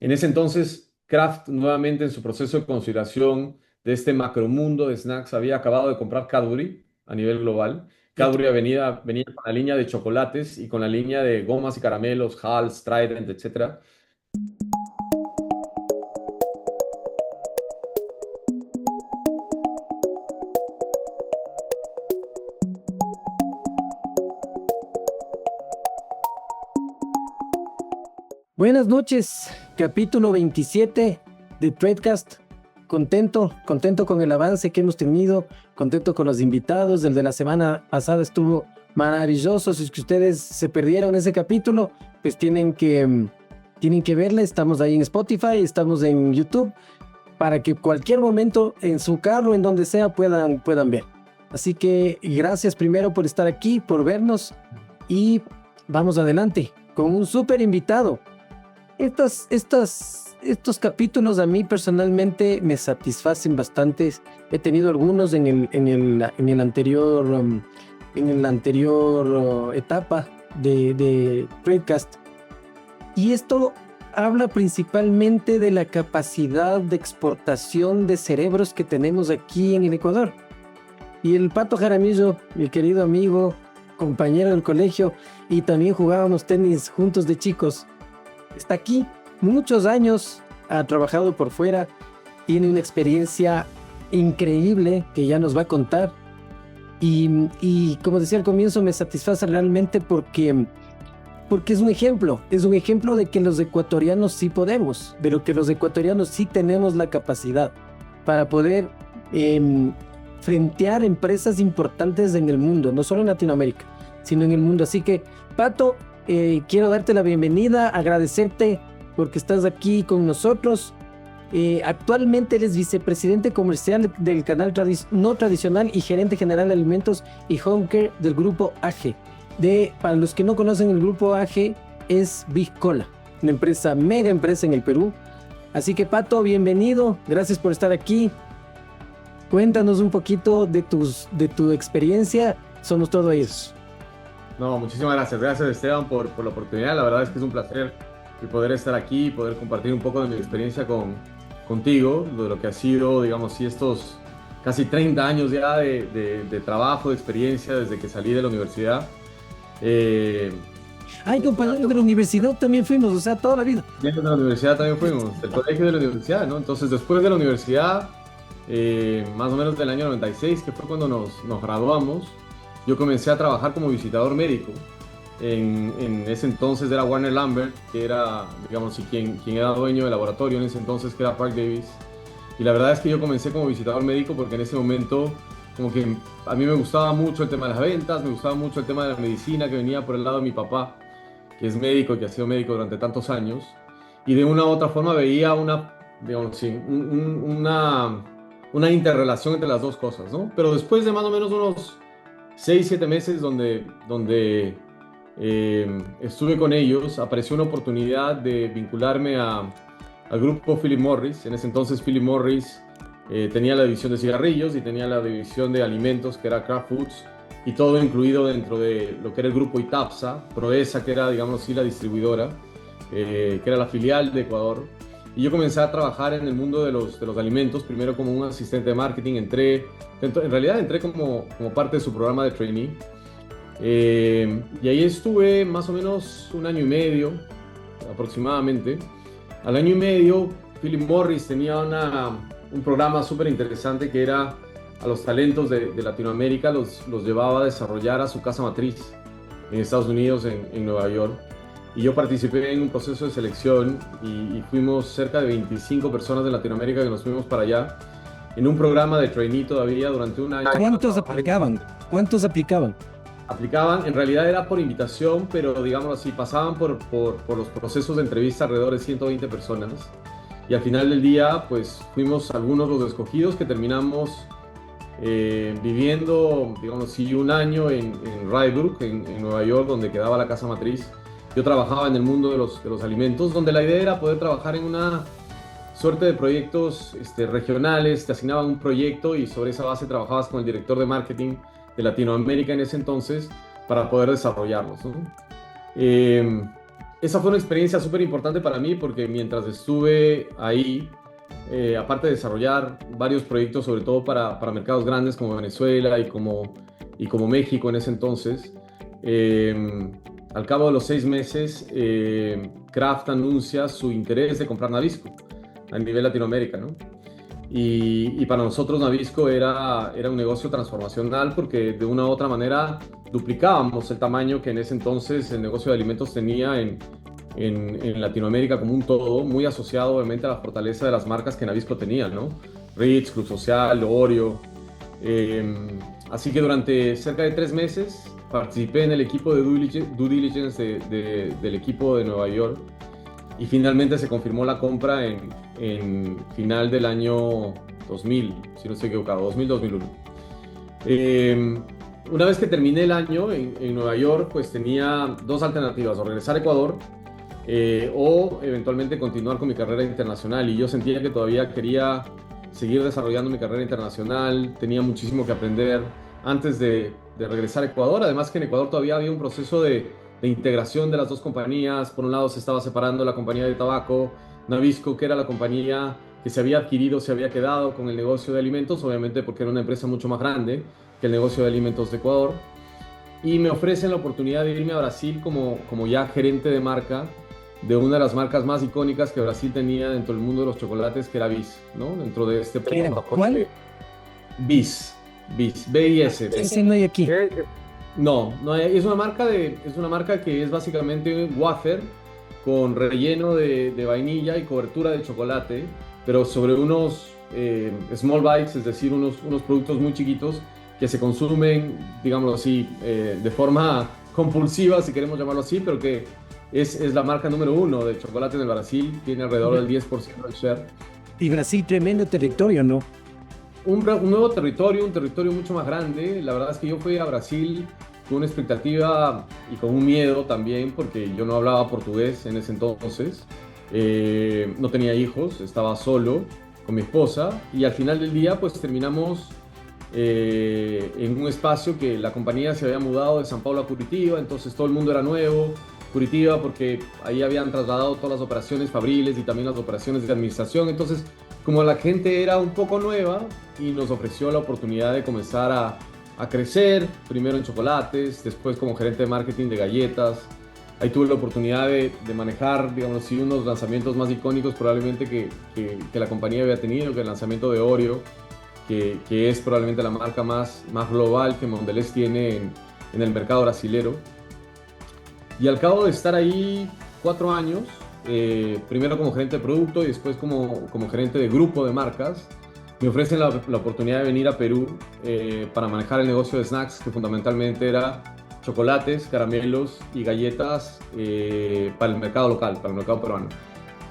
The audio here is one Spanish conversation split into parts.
En ese entonces, Kraft, nuevamente en su proceso de consideración de este macromundo de snacks, había acabado de comprar Cadbury a nivel global. Ok. Cadbury venía con la línea de chocolates y con la línea de gomas y caramelos, Halls, Trident, etcétera. Buenas noches, capítulo 27 de Tradecast. Contento con el avance que hemos tenido, contento con los invitados. El de la semana pasada estuvo maravilloso. Si es que ustedes se perdieron ese capítulo, pues tienen que verle. Estamos ahí en Spotify, estamos en YouTube, para que cualquier momento en su carro, en donde sea, puedan ver. Así que gracias primero por estar aquí, por vernos, y vamos adelante con un súper invitado. Estos capítulos a mí personalmente me satisfacen bastante. He tenido algunos en el anterior, etapa de Tradecast. Y esto habla principalmente de la capacidad de exportación de cerebros que tenemos aquí en el Ecuador. Y el Pato Jaramillo, mi querido amigo, compañero del colegio, y también jugábamos tenis juntos de chicos, está aquí, muchos años, ha trabajado por fuera, tiene una experiencia increíble que ya nos va a contar. Y como decía al comienzo, me satisface realmente porque es un ejemplo de que los ecuatorianos sí podemos, de lo que los ecuatorianos sí tenemos la capacidad para poder frentear empresas importantes en el mundo, no solo en Latinoamérica, sino en el mundo. Así que, Pato, quiero darte la bienvenida, agradecerte porque estás aquí con nosotros. Actualmente eres vicepresidente comercial del canal no tradicional y gerente general de alimentos y home care del grupo AG. Para los que no conocen, el grupo AG es Big Cola, una mega empresa en el Perú. Así que, Pato, bienvenido, gracias por estar aquí. Cuéntanos un poquito de tu experiencia, somos todo ellos. No, muchísimas gracias. Gracias, Esteban, por la oportunidad. La verdad es que es un placer el poder estar aquí y poder compartir un poco de mi experiencia contigo, de lo que ha sido, digamos, sí, estos casi 30 años ya de trabajo, de experiencia desde que salí de la universidad. Eh, Ay, compañero de la universidad también fuimos, o sea, toda la vida. Dentro de la universidad también fuimos, del colegio de la universidad, ¿no? Entonces, después de la universidad, más o menos del año 96, que fue cuando nos graduamos, yo comencé a trabajar como visitador médico. En ese entonces era Warner Lambert, que era, digamos, quien era dueño del laboratorio en ese entonces, que era Park Davis. Y la verdad es que yo comencé como visitador médico porque en ese momento, como que a mí me gustaba mucho el tema de las ventas, me gustaba mucho el tema de la medicina, que venía por el lado de mi papá, que es médico y que ha sido médico durante tantos años. Y de una u otra forma veía digamos, sí, una interrelación entre las dos cosas, ¿no? Pero después de más o menos unos 6, 7 meses donde estuve con ellos, apareció una oportunidad de vincularme al grupo Philip Morris. En ese entonces Philip Morris tenía la división de cigarrillos y tenía la división de alimentos, que era Kraft Foods, y todo incluido dentro de lo que era el grupo Itapsa, Proesa, que era, digamos así, la distribuidora, que era la filial de Ecuador. Y yo comencé a trabajar en el mundo de los alimentos, primero como un asistente de marketing. En realidad entré como parte de su programa de trainee. Y ahí estuve más o menos un año y medio, aproximadamente. Al año y medio, Philip Morris tenía un programa súper interesante que era a los talentos de Latinoamérica, los llevaba a desarrollar a su casa matriz en Estados Unidos, en Nueva York. Y yo participé en un proceso de selección y fuimos cerca de 25 personas de Latinoamérica que nos fuimos para allá en un programa de trainee todavía durante un año. ¿Cuántos aplicaban? ¿Cuántos aplicaban? Aplicaban, en realidad era por invitación, pero digamos así, pasaban por los procesos de entrevista alrededor de 120 personas. Y al final del día, pues fuimos algunos los escogidos que terminamos viviendo, digamos así, un año en Rye Brook, en Nueva York, donde quedaba la casa matriz. Yo trabajaba en el mundo de los alimentos, donde la idea era poder trabajar en una suerte de proyectos regionales. Te asignaban un proyecto y sobre esa base trabajabas con el director de marketing de Latinoamérica en ese entonces para poder desarrollarlos, ¿no? esa fue una experiencia súper importante para mí porque mientras estuve ahí, aparte de desarrollar varios proyectos, sobre todo para mercados grandes como Venezuela y como México en ese entonces, eh, al cabo de los 6 meses, Kraft anuncia su interés de comprar Navisco a nivel Latinoamérica, ¿no? Y para nosotros Navisco era un negocio transformacional porque de una u otra manera duplicábamos el tamaño que en ese entonces el negocio de alimentos tenía en Latinoamérica como un todo, muy asociado obviamente a la fortaleza de las marcas que Navisco tenía, ¿no? Ritz, Club Social, Oreo. Así que durante cerca de 3 meses participé en el equipo de due diligence del equipo de Nueva York y finalmente se confirmó la compra en final del año 2000, si no estoy equivocado, 2000-2001. Una vez que terminé el año en Nueva York, pues tenía dos alternativas, o regresar a Ecuador o eventualmente continuar con mi carrera internacional. Y yo sentía que todavía quería seguir desarrollando mi carrera internacional, tenía muchísimo que aprender antes de regresar a Ecuador. Además que en Ecuador todavía había un proceso de integración de las dos compañías. Por un lado se estaba separando la compañía de tabaco, Navisco, que era la compañía que se había adquirido, se había quedado con el negocio de alimentos, obviamente porque era una empresa mucho más grande que el negocio de alimentos de Ecuador. Y me ofrecen la oportunidad de irme a Brasil como ya gerente de marca de una de las marcas más icónicas que Brasil tenía dentro del mundo de los chocolates, que era Bis, ¿no? Dentro de este ¿Cuál? Bis, Bis, B-I-S. Ese no hay aquí. No, no es una marca que es básicamente un wafer con relleno de vainilla y cobertura de chocolate, pero sobre unos small bites, es decir, unos productos muy chiquitos que se consumen, digámoslo así, de forma compulsiva, si queremos llamarlo así, pero que es la marca número uno de chocolate en el Brasil, tiene alrededor del 10% del share. Y Brasil, tremendo territorio, ¿no? Un nuevo territorio, un territorio mucho más grande. La verdad es que yo fui a Brasil con una expectativa y con un miedo también, porque yo no hablaba portugués en ese entonces, no tenía hijos, estaba solo con mi esposa y al final del día pues terminamos en un espacio que la compañía se había mudado de San Paulo a Curitiba, entonces todo el mundo era nuevo. Curitiba porque ahí habían trasladado todas las operaciones fabriles y también las operaciones de administración, entonces como la gente era un poco nueva y nos ofreció la oportunidad de comenzar a crecer, primero en chocolates, después como gerente de marketing de galletas. Ahí tuve la oportunidad de manejar, digamos así, unos lanzamientos más icónicos probablemente que la compañía había tenido, que el lanzamiento de Oreo, que es probablemente la marca más global que Mondelez tiene en el mercado brasilero. Y al cabo de estar ahí 4 años, primero como gerente de producto y después como gerente de grupo de marcas, me ofrecen la oportunidad de venir a Perú para manejar el negocio de snacks, que fundamentalmente era chocolates, caramelos y galletas para el mercado local, para el mercado peruano.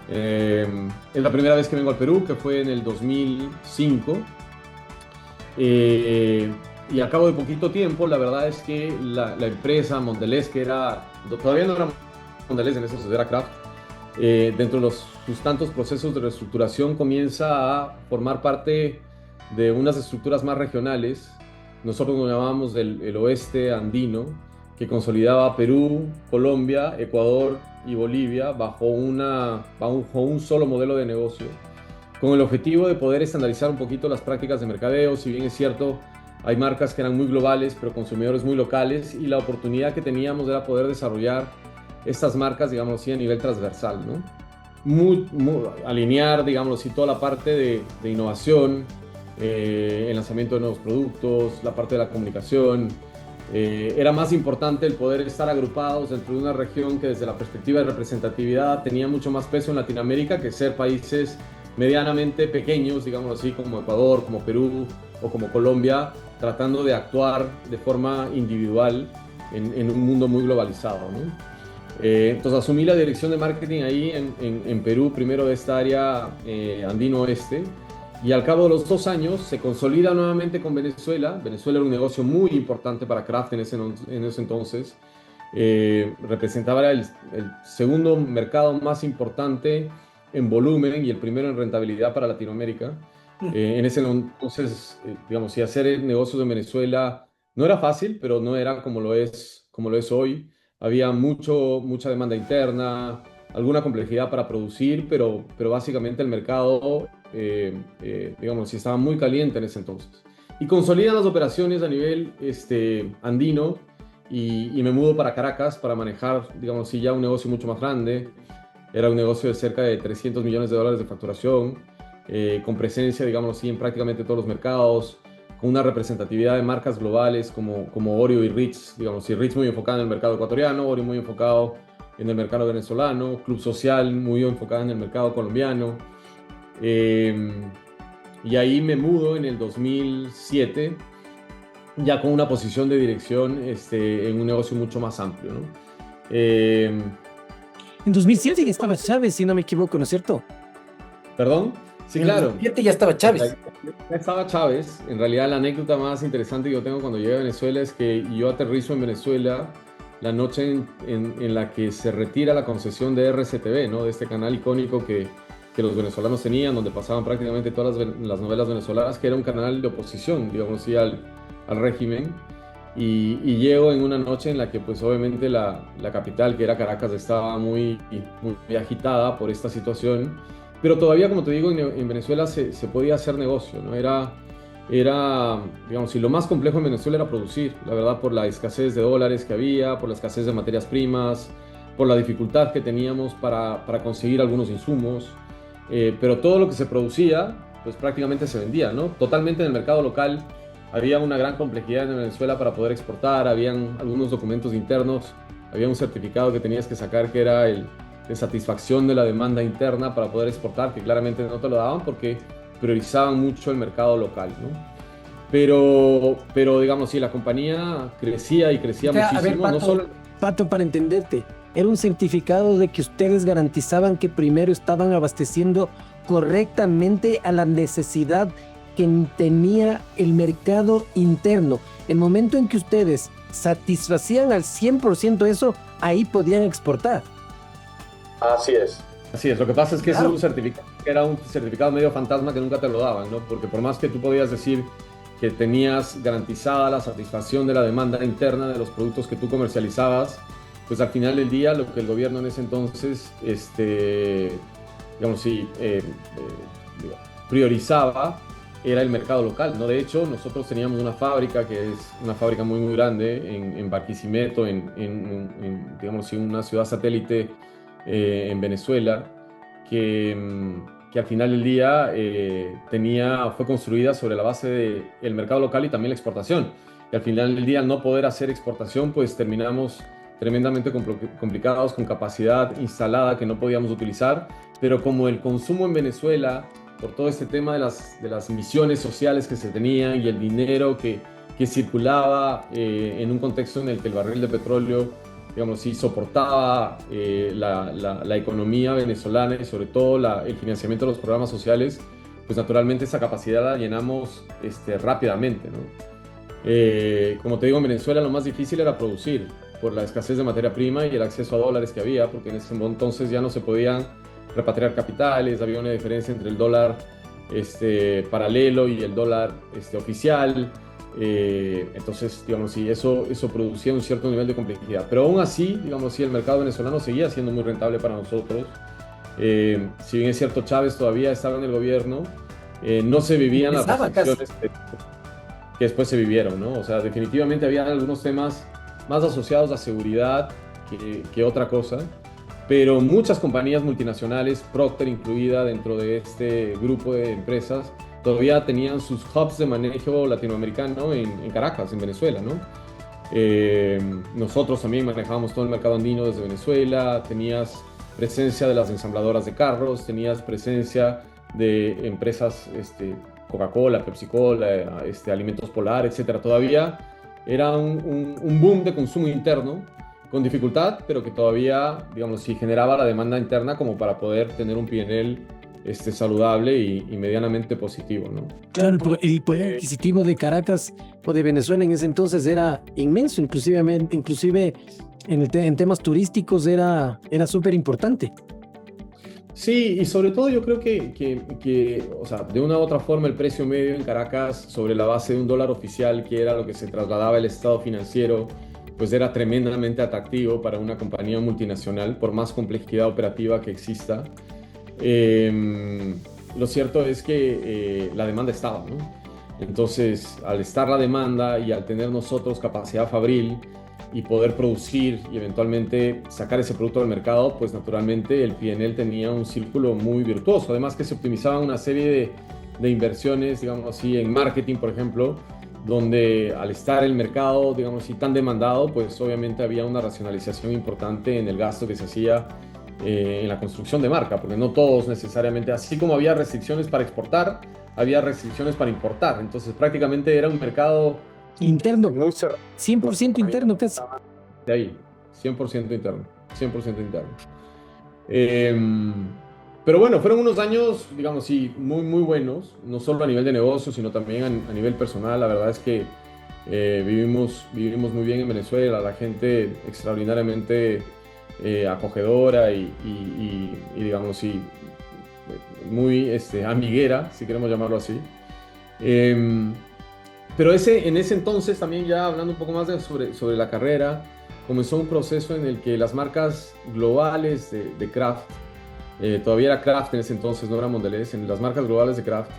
Es la primera vez que vengo al Perú, que fue en el 2005. Y al cabo de poquito tiempo, la verdad es que la empresa Mondelez, que todavía no era Mondelez en eso, era Kraft, dentro de sus tantos procesos de reestructuración comienza a formar parte de unas estructuras más regionales. Nosotros nos llamábamos el oeste andino, que consolidaba Perú, Colombia, Ecuador y Bolivia bajo un solo modelo de negocio, con el objetivo de poder estandarizar un poquito las prácticas de mercadeo. Si bien es cierto, hay marcas que eran muy globales, pero consumidores muy locales, y la oportunidad que teníamos era poder desarrollar estas marcas, digamos así, a nivel transversal, ¿no? Alinear, digamos así, toda la parte de innovación, el lanzamiento de nuevos productos, la parte de la comunicación. Era más importante el poder estar agrupados dentro de una región que desde la perspectiva de representatividad tenía mucho más peso en Latinoamérica que ser países medianamente pequeños, digamos así, como Ecuador, como Perú o como Colombia, tratando de actuar de forma individual en un mundo muy globalizado, ¿no? Entonces asumí la dirección de marketing ahí en Perú, primero de esta área andino oeste, y al cabo de los 2 años se consolida nuevamente con Venezuela. Venezuela era un negocio muy importante para Kraft en ese entonces. Representaba el segundo mercado más importante en volumen y el primero en rentabilidad para Latinoamérica. En ese entonces, digamos, si hacer negocios en Venezuela no era fácil, pero no era como lo es hoy. había mucha demanda interna, alguna complejidad para producir, pero básicamente el mercado, digamos, sí estaba muy caliente en ese entonces. Y consolidan las operaciones a nivel andino y me mudo para Caracas para manejar, digamos, sí, ya un negocio mucho más grande. Era un negocio de cerca de $300 millones de facturación, con presencia, digamos así, en prácticamente todos los mercados, con una representatividad de marcas globales como Oreo y Ritz, digamos, y Ritz muy enfocada en el mercado ecuatoriano, Oreo muy enfocado en el mercado venezolano, Club Social muy enfocada en el mercado colombiano. Y ahí me mudo en el 2007, ya con una posición de dirección en un negocio mucho más amplio, ¿no? En 2007 ya estaba Chávez, si no me equivoco, ¿no es cierto? ¿Perdón? Sí, En claro. 2007 ya estaba Chávez. Ya estaba Chávez. En realidad, la anécdota más interesante que yo tengo cuando llegué a Venezuela es que yo aterrizo en Venezuela la noche en la que se retira la concesión de RCTV, ¿no? De este canal icónico que los venezolanos tenían, donde pasaban prácticamente todas las novelas venezolanas, que era un canal de oposición, digamos así, al régimen. Y llego en una noche en la que, pues, obviamente la capital, que era Caracas, estaba muy agitada por esta situación. Pero todavía, como te digo, en Venezuela se podía hacer negocio, ¿no? Digamos, y lo más complejo en Venezuela era producir, la verdad, por la escasez de dólares que había, por la escasez de materias primas, por la dificultad que teníamos para conseguir algunos insumos. Pero todo lo que se producía, pues prácticamente se vendía, ¿no? Totalmente en el mercado local. Había una gran complejidad en Venezuela para poder exportar, habían algunos documentos internos, había un certificado que tenías que sacar que era de satisfacción de la demanda interna para poder exportar, que claramente no te lo daban porque priorizaban mucho el mercado local, ¿no? Pero digamos, sí, la compañía crecía y crecía muchísimo. A ver, Pato, no solo... Pato, para entenderte, era un certificado de que ustedes garantizaban que primero estaban abasteciendo correctamente a la necesidad que tenía el mercado interno. El momento en que ustedes satisfacían al 100% eso, ahí podían exportar. Así es. Así es. Lo que pasa es que Claro. ese certificado era un certificado medio fantasma que nunca te lo daban, ¿no? Porque por más que tú podías decir que tenías garantizada la satisfacción de la demanda interna de los productos que tú comercializabas, pues al final del día lo que el gobierno en ese entonces, digamos, sí, priorizaba era el mercado local, ¿no? De hecho, nosotros teníamos una fábrica que es una fábrica muy grande en Barquisimeto, digamos, en una ciudad satélite en Venezuela, que al final del día fue construida sobre la base del mercado local y también la exportación. Y al final del día, al no poder hacer exportación, pues terminamos tremendamente complicados, con capacidad instalada que no podíamos utilizar, pero como el consumo en Venezuela, por todo este tema de las misiones sociales que se tenían y el dinero que circulaba en un contexto en el que el barril de petróleo, digamos, sí soportaba la economía venezolana y sobre todo el financiamiento de los programas sociales, pues naturalmente esa capacidad la llenamos rápidamente, ¿no? Como te digo, en Venezuela lo más difícil era producir por la escasez de materia prima y el acceso a dólares que había, porque en ese entonces ya no se podían repatriar capitales, había una diferencia entre el dólar paralelo y el dólar oficial. Entonces, digamos, sí, eso producía un cierto nivel de complejidad. Pero aún así, digamos, sí, el mercado venezolano seguía siendo muy rentable para nosotros. Si bien es cierto, Chávez todavía estaba en el gobierno, no se vivían las restricciones que después se vivieron, ¿no? O sea, definitivamente había algunos temas más asociados a seguridad que otra cosa. Pero muchas compañías multinacionales, Procter incluida dentro de este grupo de empresas, todavía tenían sus hubs de manejo latinoamericano en Caracas, en Venezuela, ¿no? Nosotros también manejábamos todo el mercado andino desde Venezuela, tenías presencia de las ensambladoras de carros, tenías presencia de empresas Coca-Cola, Pepsi-Cola, Alimentos Polar, etcétera. Todavía era un boom de consumo interno, con dificultad, pero que todavía, digamos, sí generaba la demanda interna como para poder tener un P&L saludable y medianamente positivo, ¿no? Claro, el poder adquisitivo de Caracas o de Venezuela en ese entonces era inmenso, inclusive en temas turísticos era súper importante. Sí, y sobre todo yo creo que, o sea, de una u otra forma el precio medio en Caracas sobre la base de un dólar oficial, que era lo que se trasladaba el estado financiero pues era tremendamente atractivo para una compañía multinacional, por más complejidad operativa que exista. Eh, lo cierto es que la demanda estaba, ¿no? Entonces, al estar la demanda y al tener nosotros capacidad fabril y poder producir y eventualmente sacar ese producto al mercado, pues naturalmente el P&L tenía un círculo muy virtuoso. Además que se optimizaban una serie de inversiones, digamos así, en marketing, por ejemplo, donde al estar el mercado, digamos así, tan demandado, pues obviamente había una racionalización importante en el gasto que se hacía en la construcción de marca, porque no todos necesariamente, así como había restricciones para exportar, había restricciones para importar. Entonces prácticamente era un mercado Interno, 100% interno casi. de ahí, 100% interno, 100% interno. Eh, pero bueno, fueron unos años, digamos, sí, muy, muy buenos, no solo a nivel de negocio, sino también a nivel personal. La verdad es que vivimos muy bien en Venezuela, la gente extraordinariamente acogedora y, digamos, sí, muy amiguera, si queremos llamarlo así. Eh, pero en ese entonces, también ya hablando un poco más sobre la carrera, comenzó un proceso en el que las marcas globales de Kraft, todavía era Kraft en ese entonces, no era Mondelez, en las marcas globales de Kraft,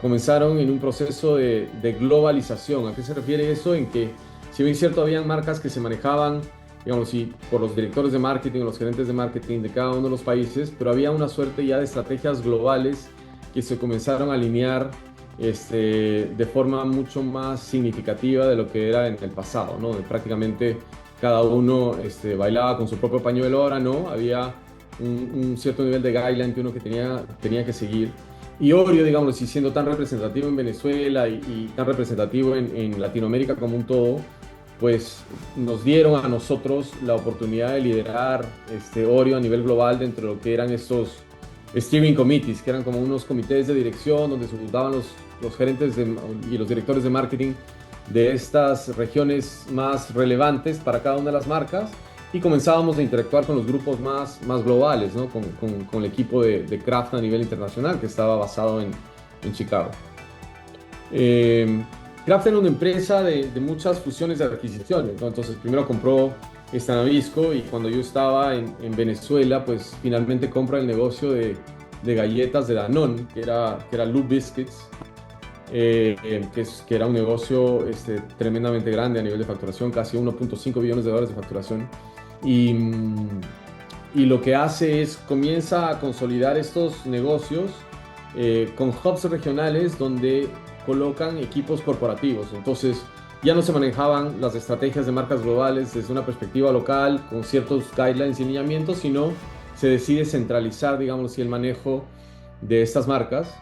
comenzaron en un proceso de globalización. ¿A qué se refiere eso? En que, si bien es cierto, habían marcas que se manejaban, digamos, sí, por los directores de marketing o los gerentes de marketing de cada uno de los países, pero había una suerte ya de estrategias globales que se comenzaron a alinear de forma mucho más significativa de lo que era en el pasado, ¿no? Prácticamente cada uno bailaba con su propio pañuelo. Ahora no, había un cierto nivel de guideline que uno que tenía que seguir. Y Oreo, digamos, y siendo tan representativo en Venezuela y tan representativo en Latinoamérica como un todo, pues nos dieron a nosotros la oportunidad de liderar Oreo a nivel global dentro de lo que eran estos steering committees, que eran como unos comités de dirección donde se juntaban los gerentes y los directores de marketing de estas regiones más relevantes para cada una de las marcas, y comenzábamos a interactuar con los grupos más globales, ¿no? Con el equipo de Kraft a nivel internacional, que estaba basado en Chicago. Kraft era una empresa de muchas fusiones y adquisiciones, ¿no? Entonces primero compró Nabisco, y cuando yo estaba en Venezuela, pues finalmente compra el negocio de galletas de Danone, que era Loop Biscuits, que era un negocio tremendamente grande a nivel de facturación, casi 1.5 billones de dólares de facturación. Y lo que hace es comienza a consolidar estos negocios con hubs regionales donde colocan equipos corporativos. Entonces ya no se manejaban las estrategias de marcas globales desde una perspectiva local con ciertos guidelines y lineamientos, sino se decide centralizar, digamos así, el manejo de estas marcas.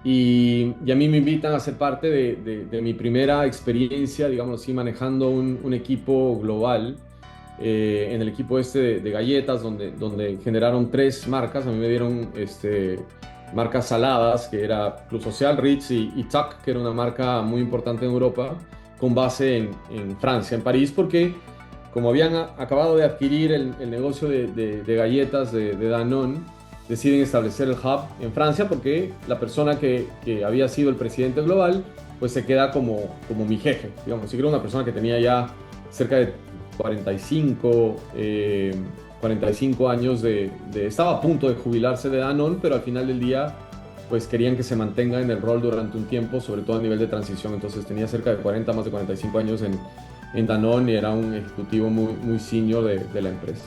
Y a mí me invitan a ser parte de mi primera experiencia, digamos así, manejando un equipo global, en el equipo de galletas, donde generaron 3 marcas. A mí me dieron marcas saladas, que era Club Social, Ritz y Tuck, que era una marca muy importante en Europa, con base en Francia, en París, porque como habían acabado de adquirir el negocio de galletas de Danone, deciden establecer el hub en Francia, porque la persona que había sido el presidente global, pues se queda como mi jefe, digamos. Sí, era una persona que tenía ya cerca de 45 años estaba a punto de jubilarse de Danone, pero al final del día pues querían que se mantenga en el rol durante un tiempo, sobre todo a nivel de transición. Entonces tenía cerca de 40, más de 45 años en Danone, y era un ejecutivo muy senior de la empresa.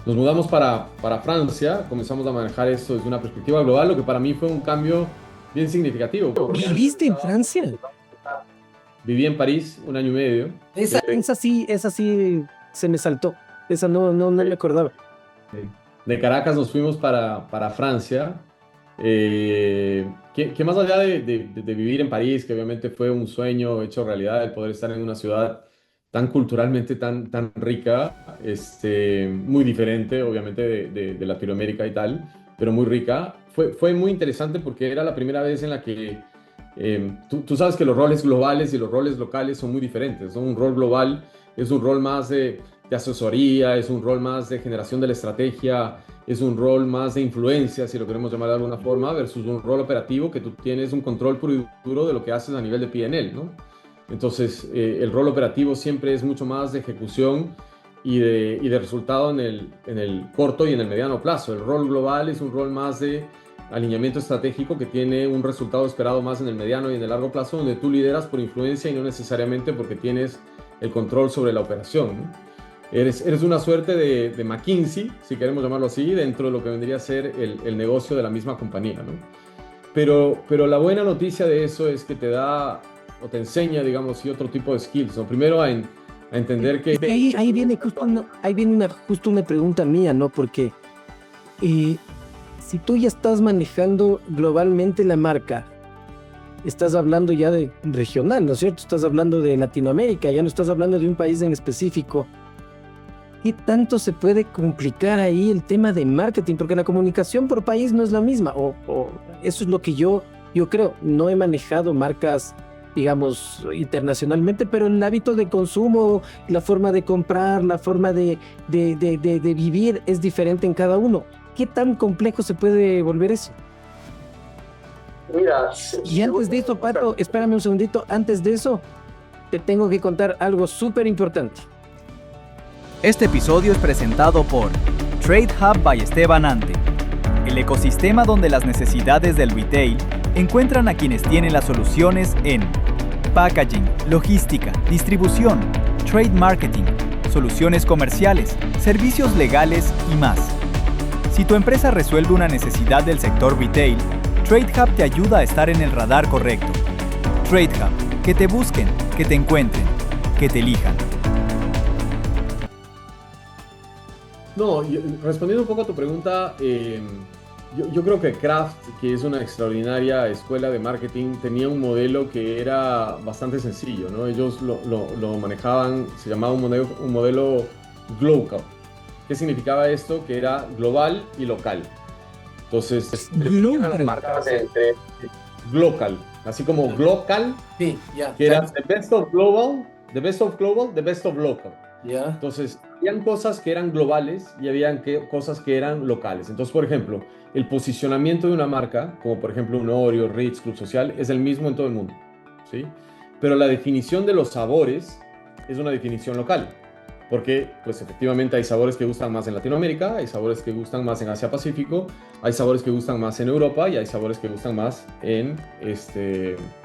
Nos mudamos para Francia, comenzamos a manejar esto desde una perspectiva global, lo que para mí fue un cambio bien significativo. ¿Viviste en Francia? Viví en París 1 año y medio. Esa sí se me saltó. Esa no me acordaba. De Caracas nos fuimos para Francia, que más allá de vivir en París, que obviamente fue un sueño hecho realidad, el poder estar en una ciudad tan culturalmente tan rica, muy diferente obviamente de Latinoamérica y tal, pero muy rica. Fue muy interesante porque era la primera vez en la que tú sabes que los roles globales y los roles locales son muy diferentes, ¿no? Un rol global es un rol más de asesoría, es un rol más de generación de la estrategia, es un rol más de influencia, si lo queremos llamar de alguna forma, versus un rol operativo que tú tienes un control puro y duro de lo que haces a nivel de P&L, ¿no? Entonces, el rol operativo siempre es mucho más de ejecución y de resultado en el corto y en el mediano plazo. El rol global es un rol más de alineamiento estratégico que tiene un resultado esperado más en el mediano y en el largo plazo, donde tú lideras por influencia y no necesariamente porque tienes el control sobre la operación, ¿no? Eres una suerte de McKinsey, si queremos llamarlo así, dentro de lo que vendría a ser el negocio de la misma compañía, ¿no? Pero la buena noticia de eso es que te da o te enseña, digamos, sí, otro tipo de skills, ¿no? Primero a entender que... Ahí viene justo una pregunta mía, ¿no? Porque si tú ya estás manejando globalmente la marca, estás hablando ya de regional, ¿no es cierto? Estás hablando de Latinoamérica, ya no estás hablando de un país en específico. ¿Qué tanto se puede complicar ahí el tema de marketing? Porque la comunicación por país no es la misma, o eso es lo que yo creo. No he manejado marcas, digamos, internacionalmente, pero el hábito de consumo, la forma de comprar, la forma de vivir es diferente en cada uno. ¿Qué tan complejo se puede volver eso? Mira, y antes de eso, Pato, espérame un segundito, antes de eso, te tengo que contar algo súper importante. Este episodio es presentado por Trade Hub by Esteban Ante, el ecosistema donde las necesidades del retail encuentran a quienes tienen las soluciones en packaging, logística, distribución, trade marketing, soluciones comerciales, servicios legales y más. Si tu empresa resuelve una necesidad del sector retail, Trade Hub te ayuda a estar en el radar correcto. Trade Hub, que te busquen, que te encuentren, que te elijan. No, respondiendo un poco a tu pregunta, yo creo que Kraft, que es una extraordinaria escuela de marketing, tenía un modelo que era bastante sencillo, ¿no? Ellos lo manejaban, se llamaba un modelo Glocal. ¿Qué significaba esto? Que era global y local. Entonces, las marcas entre Glocal, así como Glocal, sí, yeah, que era the best of global, the best of global, the best of local. Yeah. Entonces, habían cosas que eran globales y habían cosas que eran locales. Entonces, por ejemplo, el posicionamiento de una marca, como por ejemplo un Oreo, Ritz, Club Social, es el mismo en todo el mundo, ¿sí? Pero la definición de los sabores es una definición local. Porque, pues efectivamente hay sabores que gustan más en Latinoamérica, hay sabores que gustan más en Asia-Pacífico, hay sabores que gustan más en Europa y hay sabores que gustan más en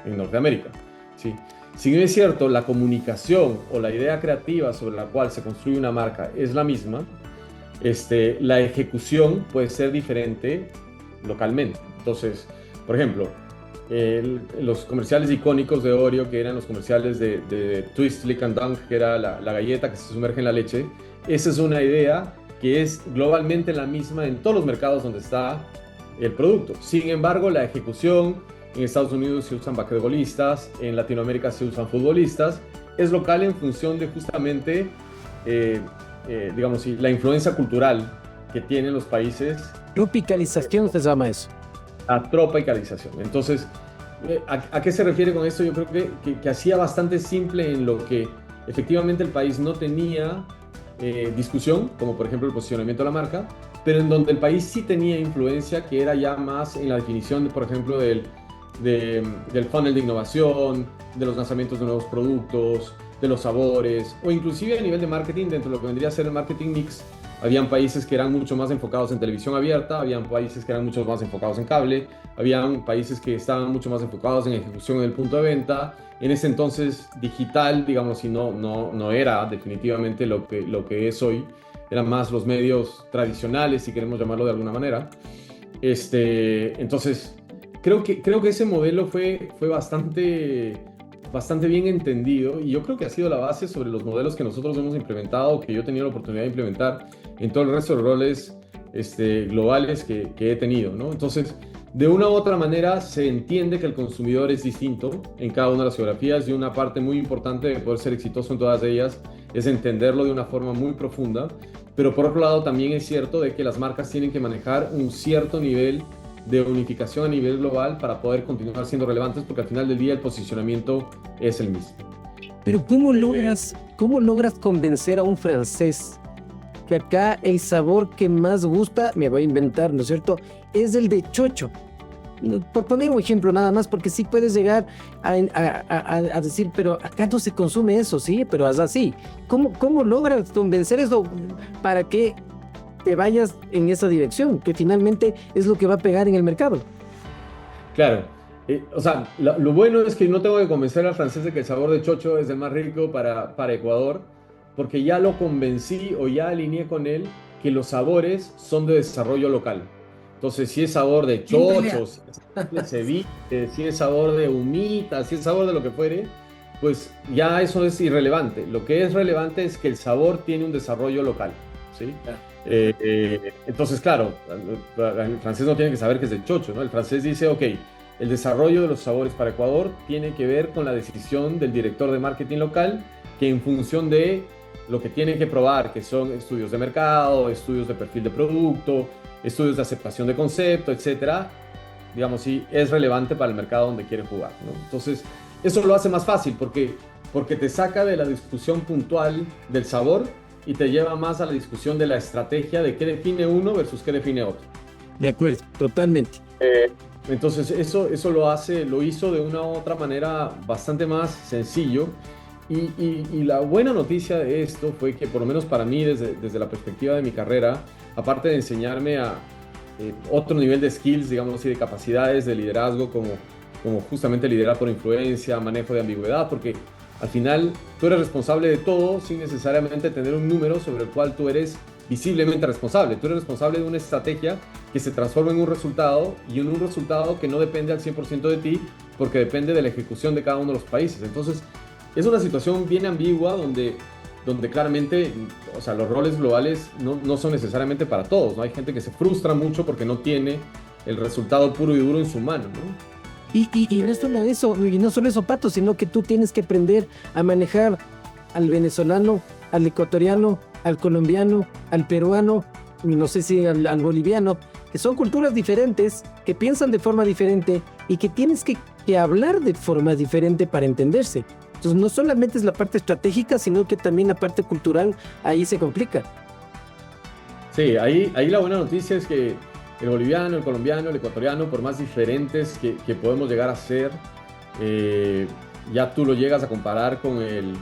Norteamérica, ¿sí? Si bien es cierto, la comunicación o la idea creativa sobre la cual se construye una marca es la misma, la ejecución puede ser diferente localmente. Entonces, por ejemplo, los comerciales icónicos de Oreo, que eran los comerciales de Twist, Lick and Dunk, que era la galleta que se sumerge en la leche, esa es una idea que es globalmente la misma en todos los mercados donde está el producto. Sin embargo, la ejecución, en Estados Unidos se usan basquetbolistas, en Latinoamérica se usan futbolistas, es local en función de justamente, digamos, la influencia cultural que tienen los países. Tropicalización se llama eso. La tropicalización. Entonces, ¿a qué se refiere con esto? Yo creo que hacía bastante simple en lo que efectivamente el país no tenía discusión, como por ejemplo el posicionamiento de la marca, pero en donde el país sí tenía influencia, que era ya más en la definición, por ejemplo, del funnel de innovación, de los lanzamientos de nuevos productos, de los sabores, o inclusive a nivel de marketing, dentro de lo que vendría a ser el marketing mix. Habían países que eran mucho más enfocados en televisión abierta, habían países que eran mucho más enfocados en cable, habían países que estaban mucho más enfocados en ejecución en el punto de venta. En ese entonces digital, digamos, y no era definitivamente lo que es hoy, eran más los medios tradicionales, si queremos llamarlo de alguna manera. Entonces, creo que ese modelo fue bastante bien entendido, y yo creo que ha sido la base sobre los modelos que nosotros hemos implementado, que yo he tenido la oportunidad de implementar en todo el resto de roles globales que he tenido, ¿no? Entonces, de una u otra manera se entiende que el consumidor es distinto en cada una de las geografías, y una parte muy importante de poder ser exitoso en todas ellas es entenderlo de una forma muy profunda. Pero por otro lado también es cierto de que las marcas tienen que manejar un cierto nivel de unificación a nivel global para poder continuar siendo relevantes, porque al final del día el posicionamiento es el mismo. Pero ¿cómo logras convencer a un francés que acá el sabor que más gusta, me voy a inventar, ¿no es cierto?, es el de chocho? por poner un ejemplo nada más, porque sí puedes llegar a decir, pero acá no se consume eso, sí, pero es así. ¿Cómo logras convencer eso para que te vayas en esa dirección, que finalmente es lo que va a pegar en el mercado? Claro. O sea, lo bueno es que no tengo que convencer al francés de que el sabor de chocho es el más rico para Ecuador, porque ya lo convencí o ya alineé con él que los sabores son de desarrollo local. Entonces, si es sabor de Sin pelea. chocho, si es sabor de ceviche, si es sabor de humita, si es sabor de lo que fuere, pues ya eso es irrelevante. Lo que es relevante es que el sabor tiene un desarrollo local, ¿sí? Entonces, claro, el francés no tiene que saber que es de chocho, ¿no? El francés dice, ok, el desarrollo de los sabores para Ecuador tiene que ver con la decisión del director de marketing local, que en función de lo que tiene que probar, que son estudios de mercado, estudios de perfil de producto, estudios de aceptación de concepto, etcétera, digamos, sí, es relevante para el mercado donde quiere jugar, ¿no? Entonces, eso lo hace más fácil porque te saca de la discusión puntual del sabor y te lleva más a la discusión de la estrategia de qué define uno versus qué define otro. De acuerdo, totalmente. Entonces eso lo hizo de una u otra manera bastante más sencillo y la buena noticia de esto fue que por lo menos para mí desde la perspectiva de mi carrera, aparte de enseñarme a otro nivel de skills, digamos así, de capacidades de liderazgo como justamente liderar por influencia, manejo de ambigüedad, porque al final tú eres responsable de todo sin necesariamente tener un número sobre el cual tú eres visiblemente responsable. Tú eres responsable de una estrategia que se transforma en un resultado y en un resultado que no depende al 100% de ti porque depende de la ejecución de cada uno de los países. Entonces, es una situación bien ambigua donde claramente, o sea, los roles globales no son necesariamente para todos, ¿no? Hay gente que se frustra mucho porque no tiene el resultado puro y duro en su mano, ¿no? Y no solo eso, Pato, sino que tú tienes que aprender a manejar al venezolano, al ecuatoriano, al colombiano, al peruano, y no sé si al boliviano, que son culturas diferentes, que piensan de forma diferente y que tienes que hablar de forma diferente para entenderse. Entonces no solamente es la parte estratégica, sino que también la parte cultural ahí se complica. Sí, ahí la buena noticia es que el boliviano, el colombiano, el ecuatoriano, por más diferentes que podemos llegar a ser, ya tú lo llegas a comparar con el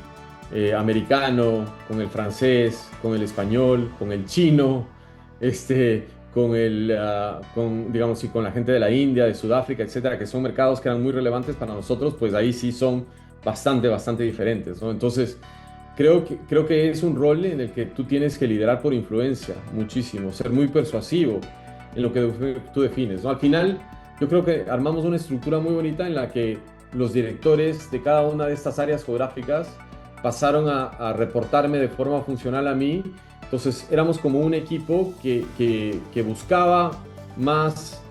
americano, con el francés, con el español, con el chino, digamos, y con la gente de la India, de Sudáfrica, etcétera, que son mercados que eran muy relevantes para nosotros, pues ahí sí son bastante diferentes, ¿no? Entonces, creo que es un rol en el que tú tienes que liderar por influencia muchísimo, ser muy persuasivo en lo que tú defines, ¿no? Al final, yo creo que armamos una estructura muy bonita en la que los directores de cada una de estas áreas geográficas pasaron a reportarme de forma funcional a mí. Entonces éramos como un equipo que buscaba más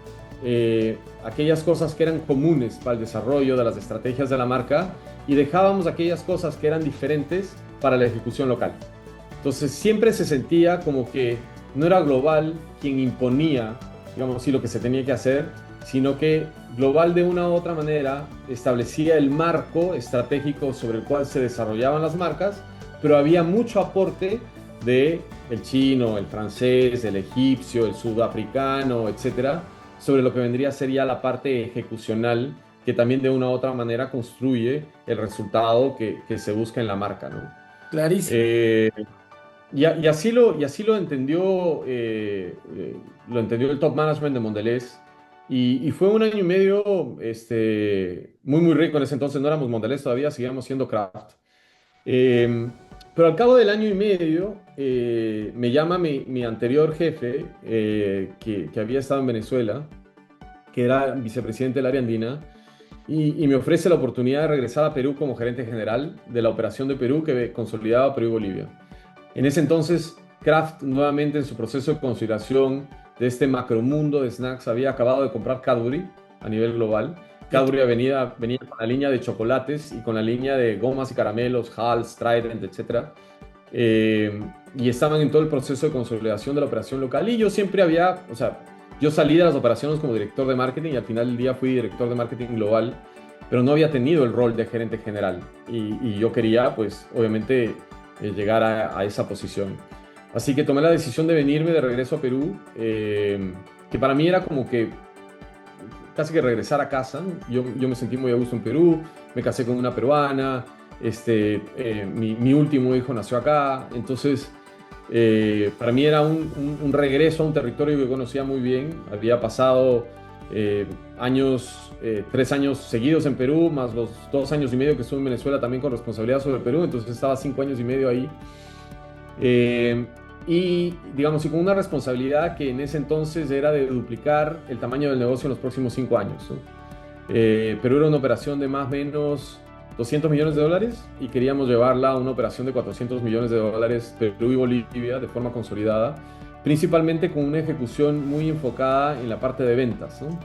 aquellas cosas que eran comunes para el desarrollo de las estrategias de la marca y dejábamos aquellas cosas que eran diferentes para la ejecución local. Entonces siempre se sentía como que no era Global quien imponía, digamos así, lo que se tenía que hacer, sino que Global de una u otra manera establecía el marco estratégico sobre el cual se desarrollaban las marcas, pero había mucho aporte de el chino, el francés, el egipcio, el sudafricano, etcétera, sobre lo que vendría a ser ya la parte ejecucional que también de una u otra manera construye el resultado que se busca en la marca, ¿no? Clarísimo. Y así lo entendió el top management de Mondelez y fue un año y medio muy rico. En ese entonces no éramos Mondelez todavía, seguíamos siendo Kraft. Pero al cabo del año y medio me llama mi anterior jefe que había estado en Venezuela, que era vicepresidente del área andina, y me ofrece la oportunidad de regresar a Perú como gerente general de la operación de Perú que consolidaba Perú y Bolivia. En ese entonces, Kraft, nuevamente en su proceso de consolidación de este macromundo de snacks, había acabado de comprar Cadbury a nivel global. Cadbury venía con la línea de chocolates y con la línea de gomas y caramelos, Halls, Trident, etc. Y estaban en todo el proceso de consolidación de la operación local. Y yo siempre yo salí de las operaciones como director de marketing y al final del día fui director de marketing global, pero no había tenido el rol de gerente general. Y yo quería, pues, obviamente, llegar a esa posición. Así que tomé la decisión de venirme de regreso a Perú, que para mí era como que casi que regresar a casa, ¿no? Yo me sentí muy a gusto en Perú, me casé con una peruana, mi último hijo nació acá, entonces para mí era un regreso a un territorio que conocía muy bien. Había pasado 3 años seguidos en Perú, más los 2 años y medio que estuve en Venezuela también con responsabilidad sobre Perú, entonces estaba 5 años y medio ahí. Y digamos, y con una responsabilidad que en ese entonces era de duplicar el tamaño del negocio en los próximos 5 años, ¿no? Perú era una operación de más o menos $200 millones y queríamos llevarla a una operación de $400 millones, Perú y Bolivia, de forma consolidada, principalmente con una ejecución muy enfocada en la parte de ventas, ¿no?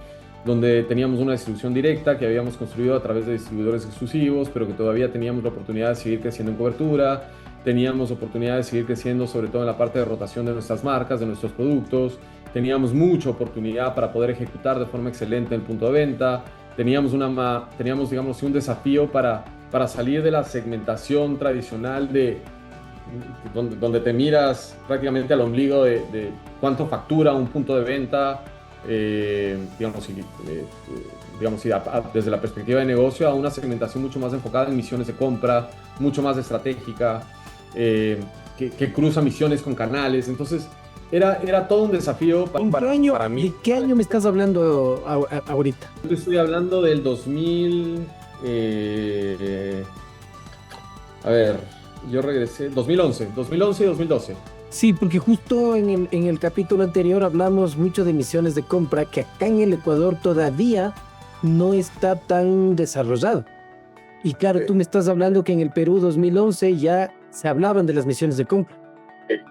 Donde teníamos una distribución directa que habíamos construido a través de distribuidores exclusivos, pero que todavía teníamos la oportunidad de seguir creciendo en cobertura, teníamos oportunidad de seguir creciendo sobre todo en la parte de rotación de nuestras marcas, de nuestros productos, teníamos mucha oportunidad para poder ejecutar de forma excelente el punto de venta, teníamos digamos, un desafío para salir de la segmentación tradicional donde te miras prácticamente al ombligo de cuánto factura un punto de venta, desde la perspectiva de negocio, a una segmentación mucho más enfocada en misiones de compra, mucho más estratégica, que cruza misiones con canales. Entonces era todo un desafío para mí. ¿De qué año me estás hablando ahorita? Yo estoy hablando del 2000, yo regresé 2011 y 2012. Sí, porque justo en el capítulo anterior hablamos mucho de misiones de compra que acá en el Ecuador todavía no está tan desarrollado. Y claro, tú me estás hablando que en el Perú 2011 ya se hablaban de las misiones de compra.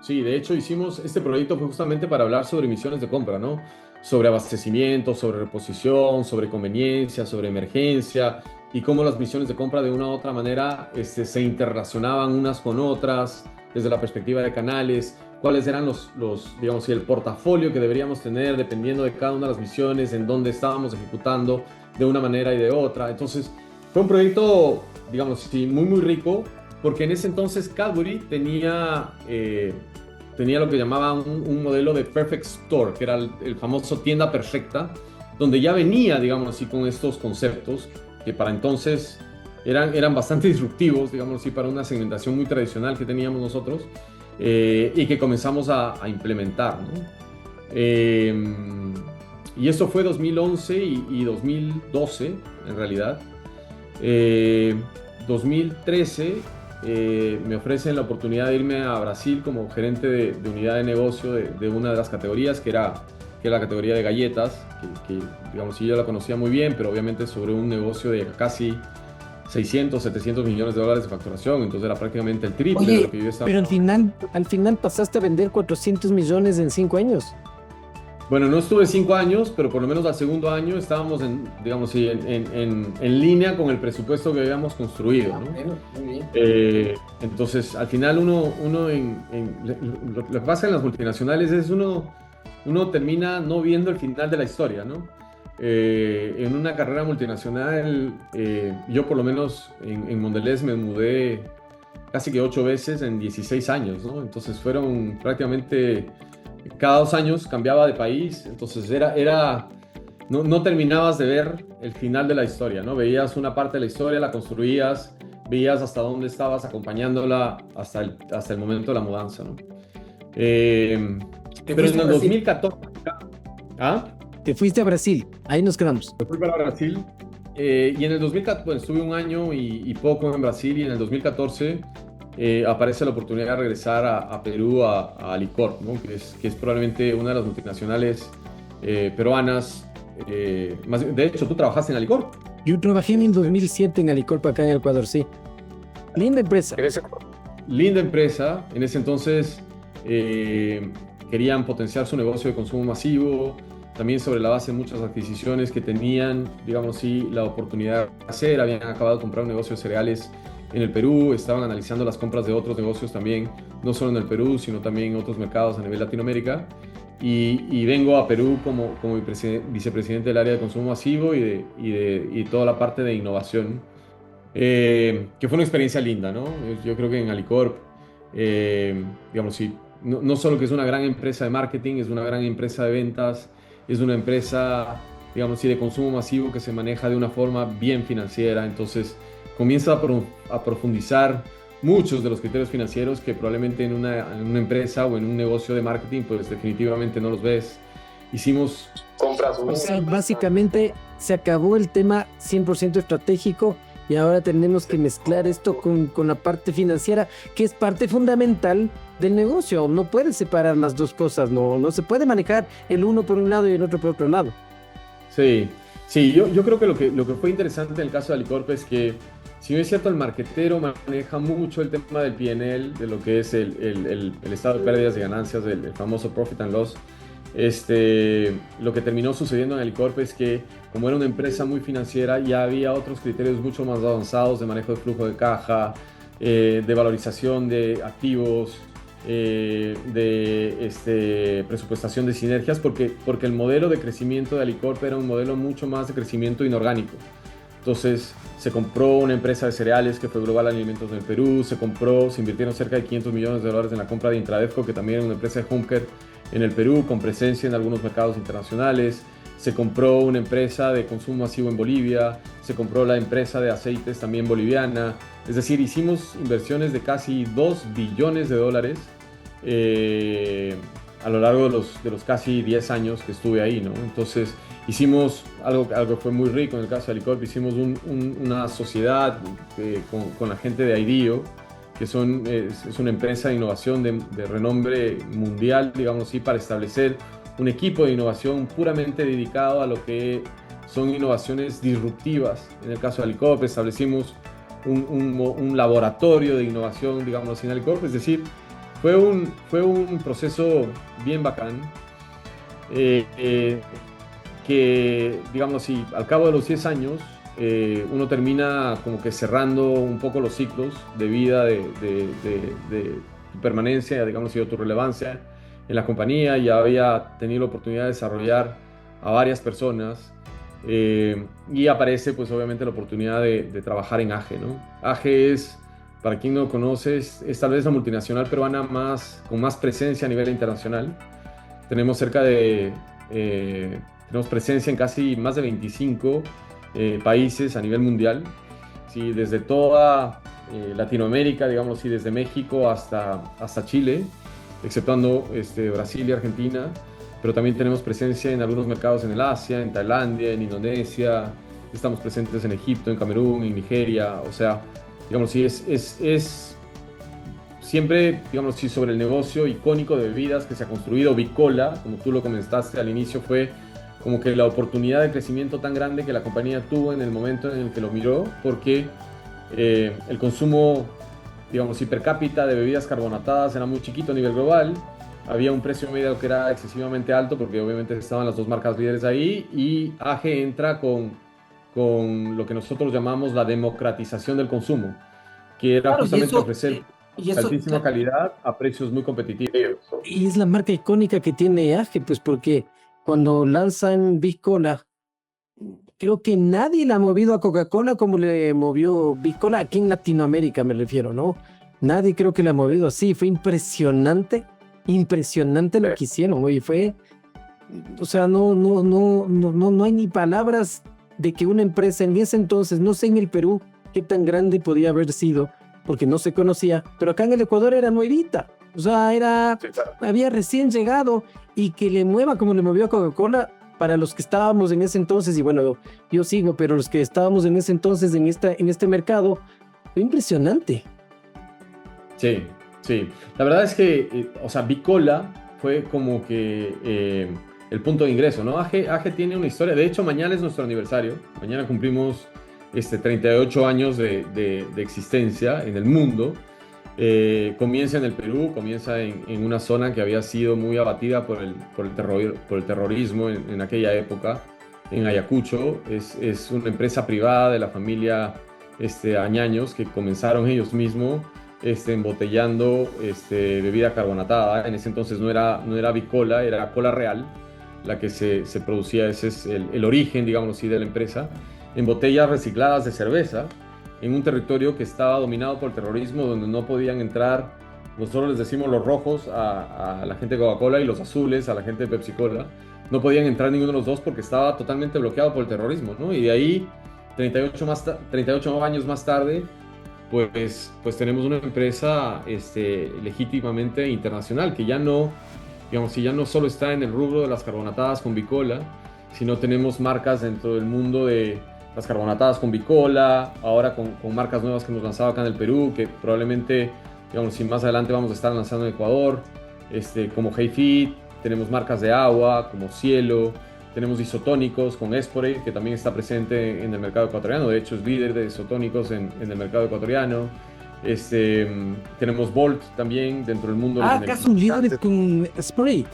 Sí, de hecho hicimos este proyecto fue justamente para hablar sobre misiones de compra, ¿no? Sobre abastecimiento, sobre reposición, sobre conveniencia, sobre emergencia y cómo las misiones de compra de una u otra manera se interrelacionaban unas con otras desde la perspectiva de canales, cuáles eran digamos, el portafolio que deberíamos tener dependiendo de cada una de las misiones, en dónde estábamos ejecutando de una manera y de otra. Entonces, fue un proyecto, digamos, sí, muy, muy rico, porque en ese entonces Cadbury tenía lo que llamaban un modelo de Perfect Store, que era el famoso tienda perfecta, donde ya venía, digamos así, con estos conceptos que para entonces eran bastante disruptivos, digamos así, para una segmentación muy tradicional que teníamos nosotros, y que comenzamos a implementar, ¿no? Y eso fue 2011 y 2012, en realidad. 2013 me ofrecen la oportunidad de irme a Brasil como gerente de unidad de negocio de una de las categorías, que era la categoría de galletas, que digamos, sí, yo la conocía muy bien, pero obviamente sobre un negocio de casi 600, 700 millones de dólares de facturación, entonces era prácticamente el triple de lo que yo estaba. Pero al final pasaste a vender 400 millones en 5 años. Bueno, no estuve 5 años, pero por lo menos al segundo año estábamos digamos, en línea con el presupuesto que habíamos construido, ¿no? Muy bien. Entonces, al final lo que pasa en las multinacionales es uno termina no viendo el final de la historia, ¿no? En una carrera multinacional, yo por lo menos en Mondelez me mudé casi que 8 veces en 16 años, ¿no? Entonces fueron prácticamente cada 2 años cambiaba de país, entonces no terminabas de ver el final de la historia, ¿no? Veías una parte de la historia, la construías, veías hasta dónde estabas acompañándola hasta el momento de la mudanza, ¿no? Pero en el 2014... ¿Ah? Te fuiste a Brasil, ahí nos quedamos. Me fui para Brasil y en el 2014 bueno, estuve 1 año y poco en Brasil, y en el 2014 aparece la oportunidad de regresar a Perú, a Alicorp, ¿no? que es probablemente una de las multinacionales peruanas. De hecho, tú trabajaste en Alicorp. Yo trabajé en el 2007 en Alicorp acá en Ecuador, sí. Linda empresa. Linda empresa. En ese entonces querían potenciar su negocio de consumo masivo, también sobre la base de muchas adquisiciones que tenían, digamos sí, la oportunidad de hacer. Habían acabado de comprar un negocio de cereales en el Perú, estaban analizando las compras de otros negocios también, no solo en el Perú, sino también en otros mercados a nivel Latinoamérica. Y vengo a Perú como vicepresidente del área de consumo masivo y toda la parte de innovación, que fue una experiencia linda, ¿no? Yo creo que en Alicorp, digamos, sí, no solo que es una gran empresa de marketing, es una gran empresa de ventas, es una empresa digamos así, de consumo masivo que se maneja de una forma bien financiera. Entonces comienza a profundizar muchos de los criterios financieros que probablemente en una empresa o en un negocio de marketing pues definitivamente no los ves. Hicimos compras. O sea, básicamente se acabó el tema 100% estratégico y ahora tenemos que mezclar esto con la parte financiera, que es parte fundamental del negocio. No puedes separar las dos cosas, no se puede manejar el uno por un lado y el otro por otro lado. Sí, yo creo que lo que fue interesante en el caso de Alicorp es que, si bien es cierto, el marketero maneja mucho el tema del P&L, de lo que es el estado de pérdidas y ganancias, el famoso profit and loss. Lo que terminó sucediendo en Alicorp es que, como era una empresa muy financiera, ya había otros criterios mucho más avanzados de manejo de flujo de caja, de valorización de activos, de presupuestación de sinergias, porque el modelo de crecimiento de Alicorp era un modelo mucho más de crecimiento inorgánico. Entonces se compró una empresa de cereales que fue Global Alimentos en el Perú, se invirtieron cerca de $500 millones en la compra de Intradefco, que también era una empresa de home care en el Perú, con presencia en algunos mercados internacionales. Se compró una empresa de consumo masivo en Bolivia, se compró la empresa de aceites también boliviana. Es decir, hicimos inversiones de casi $2 billones a lo largo de los casi 10 años que estuve ahí, ¿no? Entonces hicimos algo que fue muy rico en el caso de Alicorp. Hicimos una sociedad con la gente de IDEO, que es una empresa de innovación de renombre mundial, digamos así, para establecer un equipo de innovación puramente dedicado a lo que son innovaciones disruptivas. En el caso de Alicorp establecimos un laboratorio de innovación, digamos así, en Alicorp. Es decir, fue un proceso bien bacán, que, digamos así, al cabo de los 10 años, uno termina como que cerrando un poco los ciclos de vida, de tu permanencia, digamos así, o tu relevancia en la compañía. Ya había tenido la oportunidad de desarrollar a varias personas, y aparece pues obviamente la oportunidad de trabajar en AGE, ¿no? AGE es, para quien no lo conoce, es tal vez la multinacional peruana con más presencia a nivel internacional. Tenemos tenemos presencia en casi más de 25 países a nivel mundial, ¿sí? Desde toda Latinoamérica, digamos así, desde México hasta Chile, exceptuando Brasil y Argentina, pero también tenemos presencia en algunos mercados en el Asia, en Tailandia, en Indonesia. Estamos presentes en Egipto, en Camerún, en Nigeria. O sea, digamos así, es siempre, digamos así, sobre el negocio icónico de bebidas que se ha construido. Bicola, como tú lo comentaste al inicio, fue como que la oportunidad de crecimiento tan grande que la compañía tuvo en el momento en el que lo miró, porque el consumo, digamos, per cápita de bebidas carbonatadas era muy chiquito a nivel global. Había un precio medio que era excesivamente alto, porque obviamente estaban las dos marcas líderes ahí, y AGE entra con lo que nosotros llamamos la democratización del consumo, que era justamente ofrecer altísima calidad a precios muy competitivos, ¿no? Y es la marca icónica que tiene AGE, pues porque cuando lanzan Bicola, creo que nadie la ha movido a Coca-Cola como le movió Bicola, aquí en Latinoamérica me refiero, ¿no? Nadie creo que la ha movido así. Fue impresionante lo que hicieron, oye, o sea, no hay ni palabras de que una empresa en ese entonces, no sé en el Perú qué tan grande podía haber sido, porque no se conocía, pero acá en el Ecuador era nuevita, o sea, había recién llegado, y que le mueva como le movió a Coca-Cola, para los que estábamos en ese entonces, y bueno, yo sigo, pero los que estábamos en ese entonces en este mercado, fue impresionante. Sí. La verdad es que, o sea, Bicola fue como que el punto de ingreso, ¿no? AGE tiene una historia. De hecho, mañana es nuestro aniversario. Mañana cumplimos 38 años de existencia en el mundo. Comienza en el Perú, comienza en una zona que había sido muy abatida por el terrorismo en aquella época, en Ayacucho. Es una empresa privada de la familia Añaños, que comenzaron ellos mismos embotellando bebida carbonatada. En ese entonces no era Bicola, era Cola Real la que se producía. Ese es el origen, digamos así, de la empresa, en botellas recicladas de cerveza, en un territorio que estaba dominado por el terrorismo, donde no podían entrar nosotros les decimos los rojos a la gente de Coca-Cola y los azules a la gente de Pepsi-Cola. No podían entrar ninguno de los dos porque estaba totalmente bloqueado por el terrorismo, ¿no? Y de ahí, 38 años más tarde, pues tenemos una empresa legítimamente internacional que ya no, digamos, si ya no solo está en el rubro de las carbonatadas con Bicola, sino tenemos marcas dentro del mundo de las carbonatadas con Bicola, ahora con marcas nuevas que hemos lanzado acá en el Perú, que probablemente, digamos, si más adelante vamos a estar lanzando en Ecuador, como HeyFit, tenemos marcas de agua como Cielo, tenemos isotónicos con Esporate, que también está presente en el mercado ecuatoriano, de hecho es líder de isotónicos en el mercado ecuatoriano. Tenemos Volt también dentro del mundo. Acá son líderes con Sprite.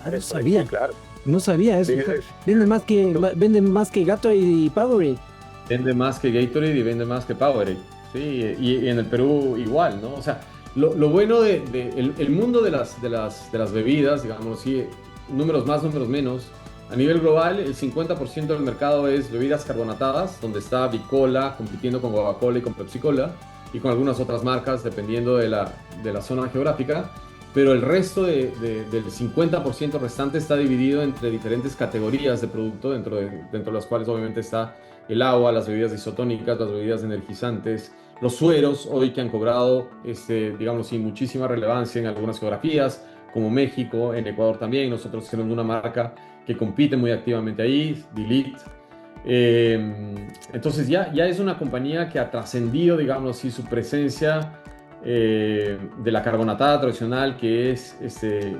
No sabía. Claro. No sabía eso. Sí, Venden más que Gatorade y Powerade. Vende más que Gatorade y vende más que Powerade. Sí, y en el Perú igual, ¿no? O sea, lo bueno el mundo de las bebidas, digamos, sí, números más, números menos. A nivel global, el 50% del mercado es bebidas carbonatadas, donde está Bicola compitiendo con Coca-Cola y con Pepsi-Cola, y con algunas otras marcas, dependiendo de la zona geográfica. Pero el resto del 50% restante está dividido entre diferentes categorías de producto, dentro de las cuales obviamente está el agua, las bebidas isotónicas, las bebidas energizantes, los sueros, hoy que han cobrado, digamos, sin muchísima relevancia en algunas geografías, como México, en Ecuador también. Nosotros tenemos una marca que compite muy activamente ahí, Delete. Entonces ya es una compañía que ha trascendido, digamos así, su presencia de la carbonatada tradicional, que es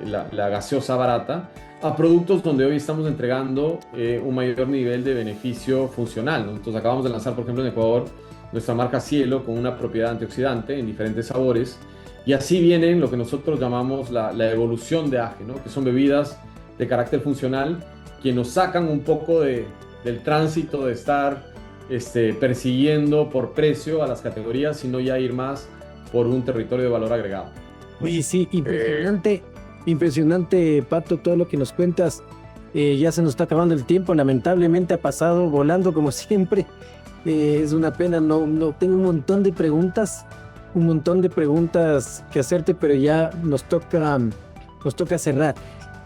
la gaseosa barata, a productos donde hoy estamos entregando un mayor nivel de beneficio funcional, ¿no? Entonces acabamos de lanzar, por ejemplo, en Ecuador, nuestra marca Cielo con una propiedad antioxidante en diferentes sabores, y así vienen lo que nosotros llamamos la evolución de AGE, ¿no? Que son bebidas de carácter funcional que nos sacan un poco del tránsito de estar persiguiendo por precio a las categorías, sino ya ir más por un territorio de valor agregado. Oye, sí, impresionante, Pato, todo lo que nos cuentas. Ya se nos está acabando el tiempo, lamentablemente ha pasado volando como siempre. Es una pena, no tengo un montón de preguntas que hacerte, pero ya nos toca cerrar.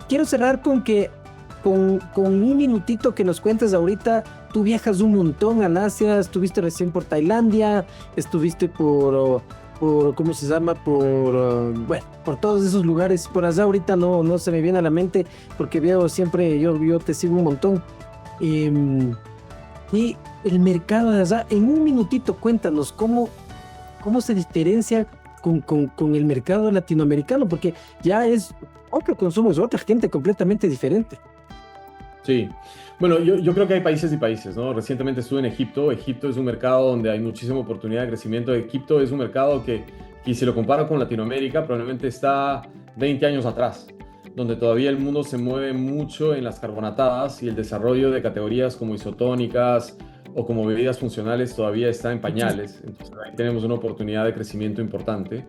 Quiero cerrar con un minutito que nos cuentes ahorita. Tú viajas un montón a Asia, estuviste recién por Tailandia, estuviste por ¿cómo se llama? Por todos esos lugares. Por allá ahorita no se me viene a la mente, porque veo siempre, yo te sigo un montón. Y el mercado de allá, en un minutito cuéntanos cómo se diferencia con el mercado latinoamericano, porque ya es otro consumo, es otra gente completamente diferente. Sí, bueno, yo creo que hay países y países, ¿no? Recientemente estuve en Egipto. Egipto es un mercado donde hay muchísima oportunidad de crecimiento. Egipto es un mercado que si lo comparo con Latinoamérica, probablemente está 20 años atrás, donde todavía el mundo se mueve mucho en las carbonatadas y el desarrollo de categorías como isotónicas o como bebidas funcionales todavía está en pañales. Entonces ahí tenemos una oportunidad de crecimiento importante.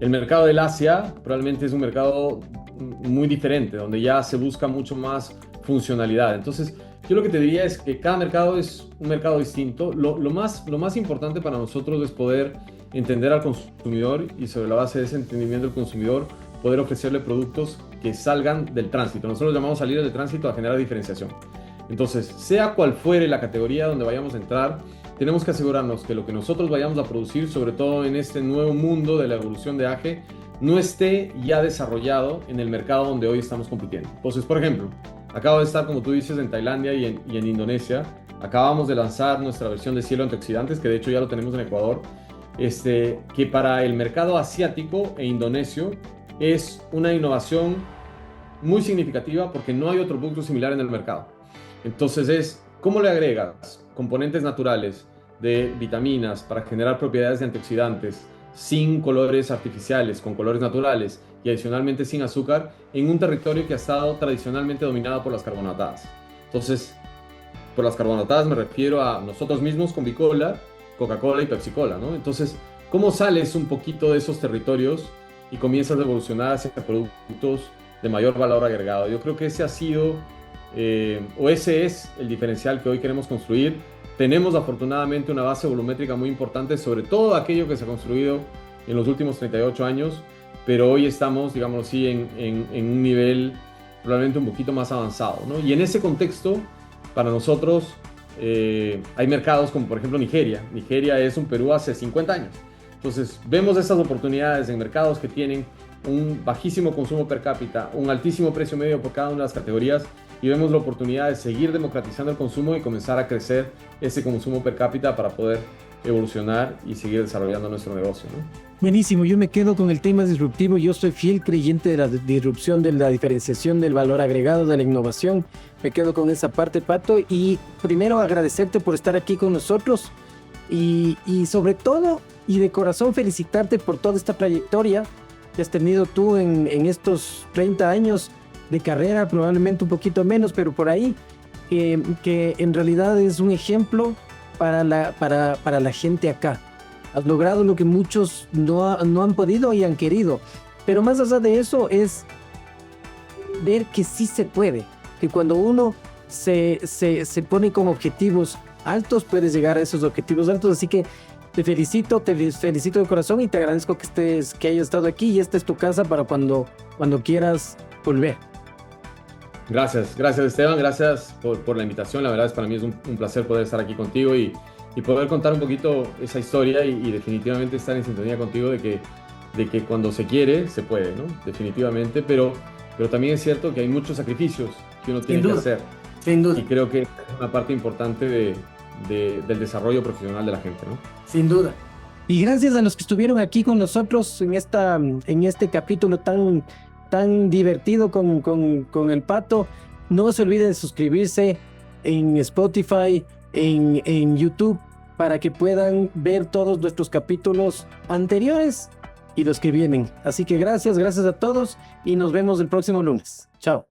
El mercado del Asia probablemente es un mercado muy diferente, donde ya se busca mucho más funcionalidad. Entonces, yo lo que te diría es que cada mercado es un mercado distinto. Lo más importante para nosotros es poder entender al consumidor y, sobre la base de ese entendimiento del consumidor, poder ofrecerle productos que salgan del tránsito. Nosotros llamamos salir del tránsito a generar diferenciación. Entonces, sea cual fuere la categoría donde vayamos a entrar, tenemos que asegurarnos que lo que nosotros vayamos a producir, sobre todo en este nuevo mundo de la evolución de AGE, no esté ya desarrollado en el mercado donde hoy estamos compitiendo. Entonces, por ejemplo, acabo de estar, como tú dices, en Tailandia y en Indonesia. Acabamos de lanzar nuestra versión de Cielo antioxidantes, que de hecho ya lo tenemos en Ecuador, que para el mercado asiático e indonesio es una innovación muy significativa porque no hay otro producto similar en el mercado. Entonces ¿cómo le agregas componentes naturales de vitaminas para generar propiedades de antioxidantes sin colores artificiales, con colores naturales y adicionalmente sin azúcar, en un territorio que ha estado tradicionalmente dominado por las carbonatadas? Entonces, por las carbonatadas me refiero a nosotros mismos con Bicola, Coca-Cola y Pepsi-Cola, ¿no? Entonces, ¿cómo sales un poquito de esos territorios y comienzas a evolucionar hacia productos de mayor valor agregado? Yo creo que ese ha sido, o ese es el diferencial que hoy queremos construir. Tenemos afortunadamente una base volumétrica muy importante, sobre todo aquello que se ha construido en los últimos 38 años, pero hoy estamos, digámoslo así, en un nivel probablemente un poquito más avanzado, ¿no? Y en ese contexto, para nosotros, hay mercados como por ejemplo Nigeria. Nigeria es un Perú hace 50 años. Entonces vemos estas oportunidades en mercados que tienen un bajísimo consumo per cápita, un altísimo precio medio por cada una de las categorías, y vemos la oportunidad de seguir democratizando el consumo y comenzar a crecer ese consumo per cápita para poder evolucionar y seguir desarrollando nuestro negocio, ¿no? Buenísimo, yo me quedo con el tema disruptivo. Yo soy fiel creyente de la disrupción, de la diferenciación, del valor agregado, de la innovación. Me quedo con esa parte, Pato, y primero agradecerte por estar aquí con nosotros y sobre todo, y de corazón felicitarte por toda esta trayectoria que has tenido tú en estos 30 años de carrera, probablemente un poquito menos, pero por ahí, que en realidad es un ejemplo para la gente acá. Has logrado lo que muchos no han podido y han querido, pero más allá de eso es ver que sí se puede, que cuando uno se pone con objetivos altos, puedes llegar a esos objetivos altos. Así que te felicito de corazón y te agradezco que hayas estado aquí, y esta es tu casa para cuando quieras volver. Gracias Esteban, gracias por la invitación. La verdad es para mí es un placer poder estar aquí contigo y poder contar un poquito esa historia y definitivamente estar en sintonía contigo de que cuando se quiere, se puede, ¿no? Definitivamente, pero también es cierto que hay muchos sacrificios que uno tiene que hacer. Sin duda. Y creo que es una parte importante del desarrollo profesional de la gente, ¿no? Sin duda. Y gracias a los que estuvieron aquí con nosotros en este capítulo tan divertido con el Pato. No se olviden de suscribirse en Spotify, en YouTube, para que puedan ver todos nuestros capítulos anteriores y los que vienen. Así que gracias a todos y nos vemos el próximo lunes. Chao.